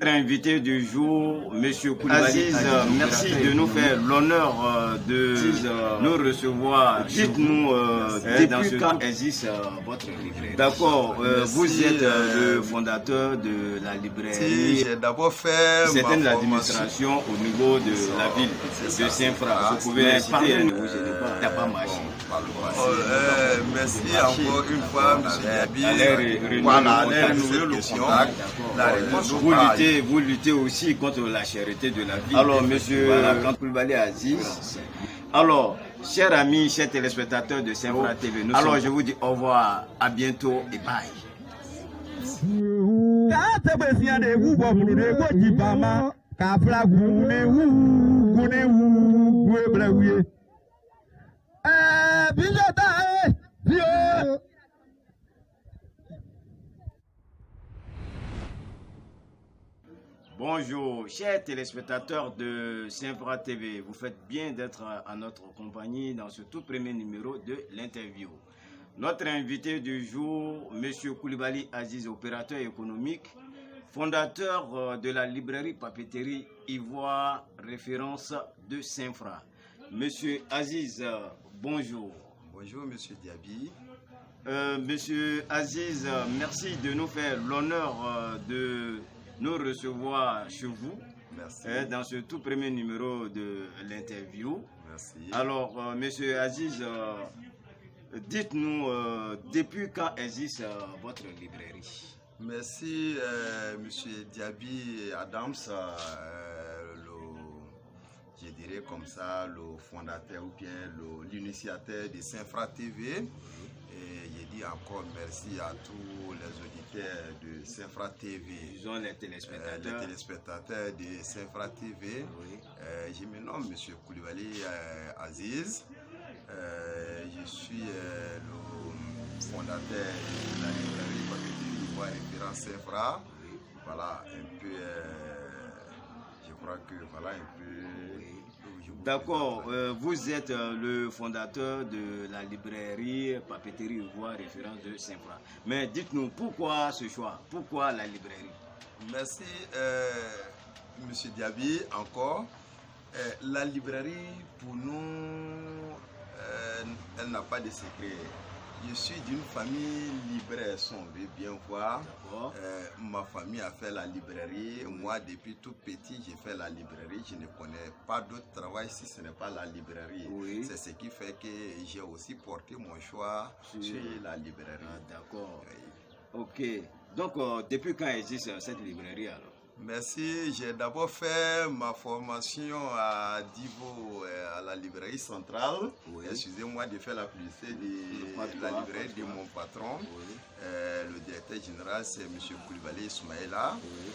Invité du jour, Monsieur Koulibaly Aziz, merci de nous faire l'honneur de nous recevoir. Dites-nous depuis quand existe votre librairie. D'accord, vous êtes le fondateur de la librairie. J'ai d'abord fait certaines l'administration au niveau de la ville de Saint-Fra. Vous pouvez les citer, ne vous gênez pas. Il n'y a pas marché. Merci encore une fois, M. Diaby. Voilà, renouveler le contact. Vous luttez aussi contre la charité de la vie. Alors, monsieur Koulibaly Aziz, alors, chers amis, chers téléspectateurs de Saint-Fra TV, alors je vous dis au revoir, à bientôt et bye. Bonjour, chers téléspectateurs de Saint-Fra TV. Vous faites bien d'être à notre compagnie dans ce tout premier numéro de l'interview. Notre invité du jour, M. Koulibaly Aziz, opérateur économique, fondateur de la librairie papeterie Ivoire, référence de Saint-Fra. Monsieur Aziz, bonjour. Bonjour, Monsieur Diaby. Monsieur Aziz, merci de nous faire l'honneur de nous recevoir chez vous. Merci. Dans ce tout premier numéro de l'interview. Merci. Alors, Monsieur Aziz, dites-nous depuis quand existe votre librairie. Merci, Monsieur Diaby Adams, je dirais comme ça, le fondateur ou bien l'initiateur de Saint-Fra TV. Et je dis encore merci à tous les auditeurs de Saint-Fra TV. Disons les téléspectateurs. Les téléspectateurs de Saint-Fra TV. Oui. Je me nomme M. Koulibaly Aziz. Je suis le fondateur de la librairie papeterie Ivoire référence Saint-Fra. Voilà un peu, je crois que voilà un peu. D'accord, vous êtes le fondateur de la librairie papeterie Ivoire référence de Saint-Fra. Mais dites-nous, pourquoi ce choix? Pourquoi la librairie? Merci, Monsieur Diaby, encore. La librairie, pour nous, elle n'a pas de secret. Je suis d'une famille libraire, si on veut bien voir. Ma famille a fait la librairie. Moi, depuis tout petit, j'ai fait la librairie. Je ne connais pas d'autre travail si ce n'est pas la librairie. Oui. C'est ce qui fait que j'ai aussi porté mon choix sur la librairie. Ah, d'accord. Oui. Ok. Donc, depuis quand existe cette librairie alors? Merci. J'ai d'abord fait ma formation à Divo, à la librairie centrale. Oui. Excusez-moi de faire la publicité de la librairie de mon patron. Oui. Le directeur général, c'est M. Koulibaly Ismaïla. Oui.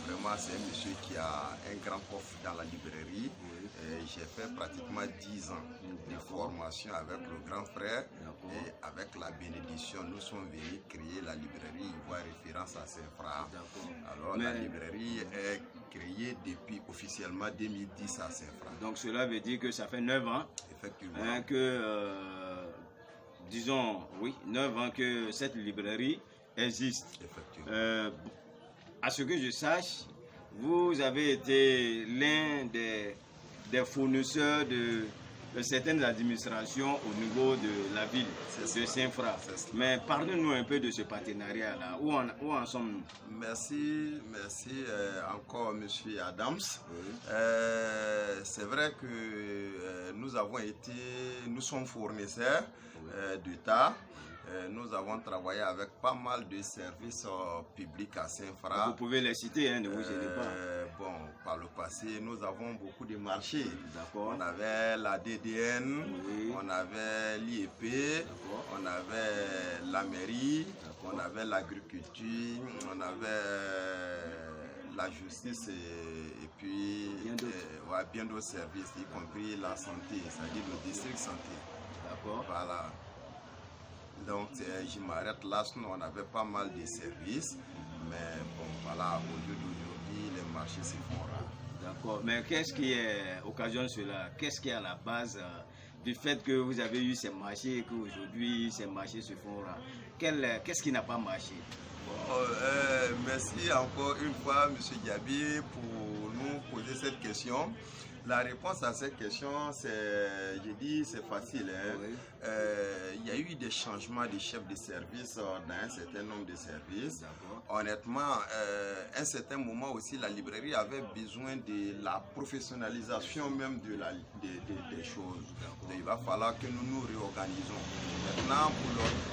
Vraiment, c'est un monsieur qui a un grand coffre dans la librairie. Oui. J'ai fait pratiquement 10 ans de formation avec le grand frère. Et avec la bénédiction, nous sommes venus créer la librairie Ivoire référence à Saint-Fra. Alors, la librairie est créée depuis officiellement 2010 à Saint-Fra. Donc, cela veut dire que ça fait 9 ans. Effectivement. Disons, oui, 9 ans que cette librairie existe. Effectivement. À ce que je sache, vous avez été l'un des fournisseurs de certaines administrations au niveau de la ville de Saint-Fra. Mais parlez-nous un peu de ce partenariat-là. Où en sommes-nous? Merci encore Monsieur Adams. Oui. C'est vrai que nous sommes fournisseurs d'État. Nous avons travaillé avec pas mal de services publics à Saint-Fra. Vous pouvez les citer, ne vous gênez pas. Bon, par le passé, nous avons beaucoup de marchés. D'accord. On avait la DDN, oui. On avait l'IEP, on avait la mairie, on avait l'agriculture, on avait la justice et puis bien d'autres services, y compris la santé, c'est-à-dire le district santé. D'accord. Voilà. Donc, je m'arrête là, sinon on avait pas mal de services, mais bon, voilà, au lieu d'aujourd'hui, les marchés se font rares. D'accord, mais qu'est-ce qui occasionne cela? Qu'est-ce qui est à la base du fait que vous avez eu ces marchés et qu'aujourd'hui ces marchés se font rares? Qu'est-ce qui n'a pas marché? Merci encore une fois, M. Diaby, pour nous poser cette question. La réponse à cette question, c'est facile. Hein? Oui. Il y a eu des changements de chefs de service dans un certain nombre de services. Honnêtement, à un certain moment aussi, la librairie avait besoin de la professionnalisation même des choses. Donc, il va falloir que nous nous réorganisons. Maintenant,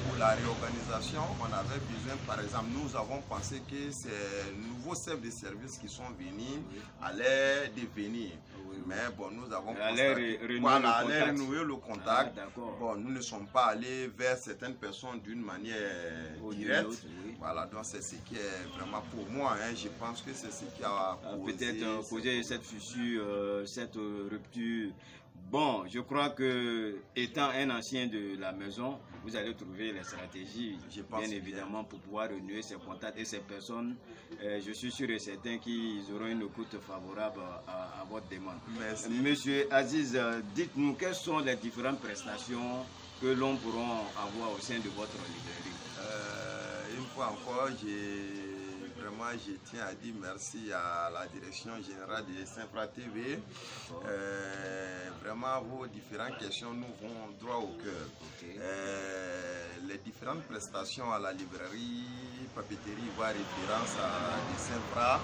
pour la réorganisation, on avait besoin, par exemple, nous avons pensé que ces nouveaux chefs de service qui sont venus allaient devenir. Mais bon, nous avons allait renouer le contact. Bon, nous ne sommes pas allés vers certaines personnes d'une manière directe. Voilà, donc c'est ce qui est vraiment pour moi. Hein, je pense que c'est ce qui a peut-être causé cette fissure, cette rupture. Bon, je crois que étant un ancien de la maison, vous allez trouver les stratégies, bien évidemment, pour pouvoir renouer ces contacts et ces personnes. Je suis sûr et certain qu'ils auront une écoute favorable à votre demande. Merci. Monsieur Aziz, dites-nous quelles sont les différentes prestations que l'on pourra avoir au sein de votre librairie. Une fois encore, je tiens à dire merci à la direction générale de Saint-Fra TV. Vraiment, vos différentes questions nous vont droit au cœur. Les différentes prestations à la librairie, papeterie, voire référence à Saint-Fra,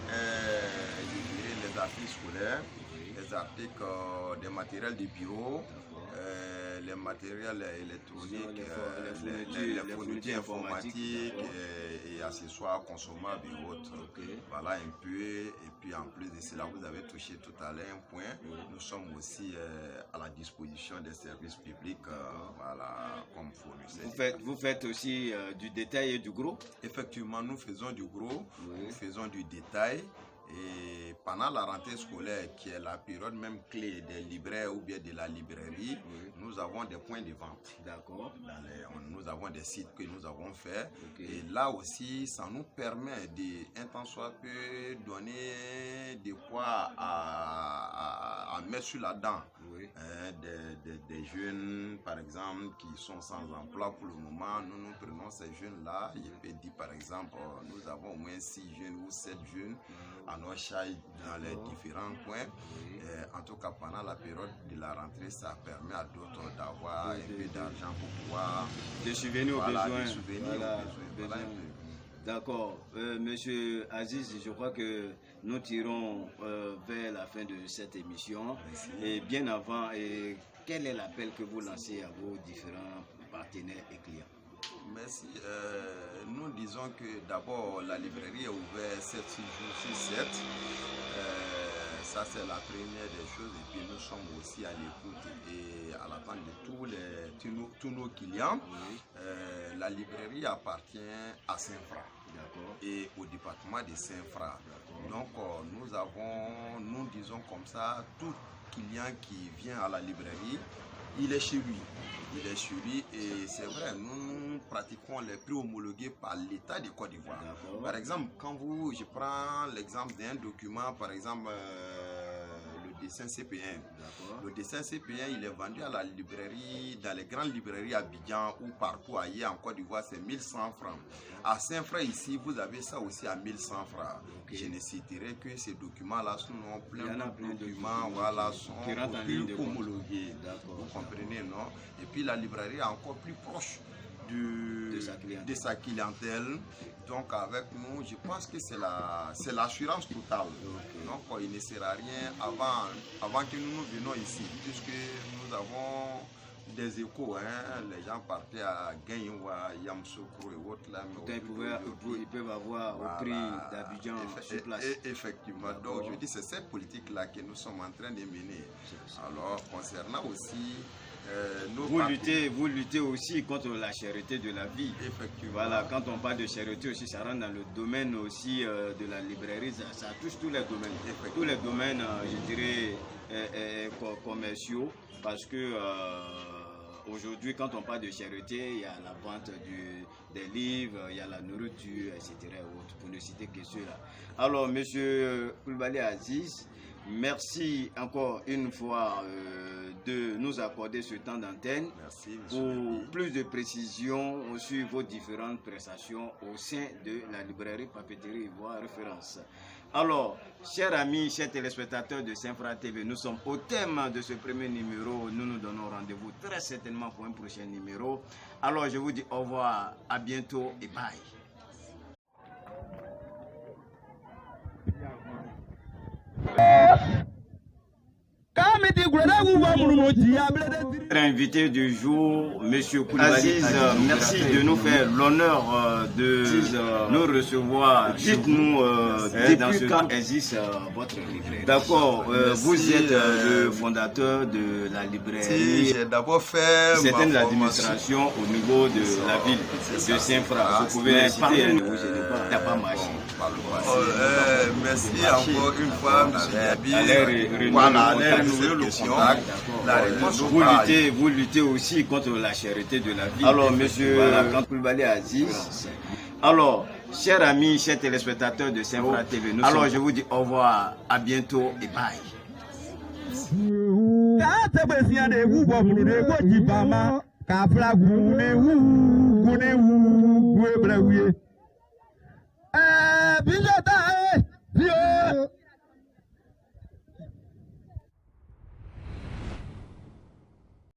je dirais les articles scolaires, les articles des matériels de bureau, les matériels électroniques, les fournitures informatiques et accessoires consommables et autres. Voilà un peu. Et puis en plus de cela, vous avez touché tout à l'heure un point. Nous sommes aussi à la disposition des services publics, voilà, comme fournisseurs. Vous faites aussi du détail et du gros? Effectivement, nous faisons du gros, nous faisons du détail. Et pendant la rentrée scolaire, qui est la période même clé des libraires ou bien de la librairie, nous avons des points de vente. D'accord. Nous avons des sites que nous avons faits. Et là aussi, ça nous permet un temps soit peu donner de quoi à mettre sur la dent. Des jeunes, par exemple, qui sont sans emploi pour le moment. Nous prenons ces jeunes-là. Je peux dire, par exemple, nous avons au moins 6 jeunes ou 7 jeunes à nos charges dans les différents coins. En tout cas, pendant la période de la rentrée, ça permet à d'autres d'avoir un peu d'argent pour pouvoir des souvenirs aux besoins. Voilà. D'accord. Monsieur Aziz, je crois que nous tirons vers la fin de cette émission. Merci. Et bien avant, quel est l'appel que vous lancez à vos différents partenaires et clients? Merci. Nous disons que d'abord la librairie est ouverte 7 jours sur 7. Ça c'est la première des choses. Et puis nous sommes aussi à l'écoute et à l'attente de tous nos clients. La librairie appartient à Saint-Fra et au département de Saint-Fra. Donc nous disons comme ça, tout client qui vient à la librairie, il est chez lui. Il est chez lui et c'est vrai, nous pratiquons les prix homologués par l'État de Côte d'Ivoire. Par exemple, je prends l'exemple d'un document, par exemple, le dessin CP1. Le dessin CP1, il est vendu à la librairie, dans les grandes librairies à Abidjan ou partout ailleurs en Côte d'Ivoire, c'est 1100 francs. À Saint-Fra ici, vous avez ça aussi à 1100 francs. Je ne citerai que ces documents-là sont plein de documents, voilà, sont plus homologués. Vous comprenez, non? Et puis la librairie est encore plus proche de sa clientèle. Donc avec nous, je pense que c'est l'assurance totale. Donc il ne sert à rien avant que nous venions ici, puisque nous avons des échos, hein. Les gens partaient à Gaïwa, Yamsoukro et autres là. Ils peuvent avoir au prix d'Abidjan sur place. Effectivement. Donc je dis c'est cette politique-là que nous sommes en train de mener. Alors concernant aussi vous luttez aussi contre la cherté de la vie. Effectivement. Voilà, quand on parle de cherté aussi, ça rentre dans le domaine aussi de la librairie, ça touche tous les domaines. Tous les domaines, je dirais, commerciaux, parce que aujourd'hui, quand on parle de cherté, il y a la vente des livres, il y a la nourriture, etc. Pour ne citer que ceux-là. Alors, monsieur Koulibaly Aziz, Merci encore une fois de nous accorder ce temps d'antenne. Merci, pour plus de précisions sur vos différentes prestations au sein de la librairie Papeterie Ivoire Référence. Alors, chers amis, chers téléspectateurs de Saint-Fra TV, nous sommes au thème de ce premier numéro. Nous nous donnons rendez-vous très certainement pour un prochain numéro. Alors, je vous dis au revoir, à bientôt et bye. Invité du jour, Monsieur Koulibaly. Aziz, merci de nous faire l'honneur de nous recevoir. Dites-nous dans ce cas existe votre librairie. D'accord, vous êtes le fondateur de la librairie. J'ai d'abord fait certaines l'administration au niveau de la ville de Saint-Fra. Vous pouvez citer un nouveau, je n'ai pas, pas marché. Merci encore une fois, M. Voilà, vous luttez aussi contre la charité de la ville. Alors, monsieur Koulibaly Aziz, alors, chers amis, chers téléspectateurs de Saint-Fra TV, alors je vous dis au revoir, à bientôt et bye. Bijota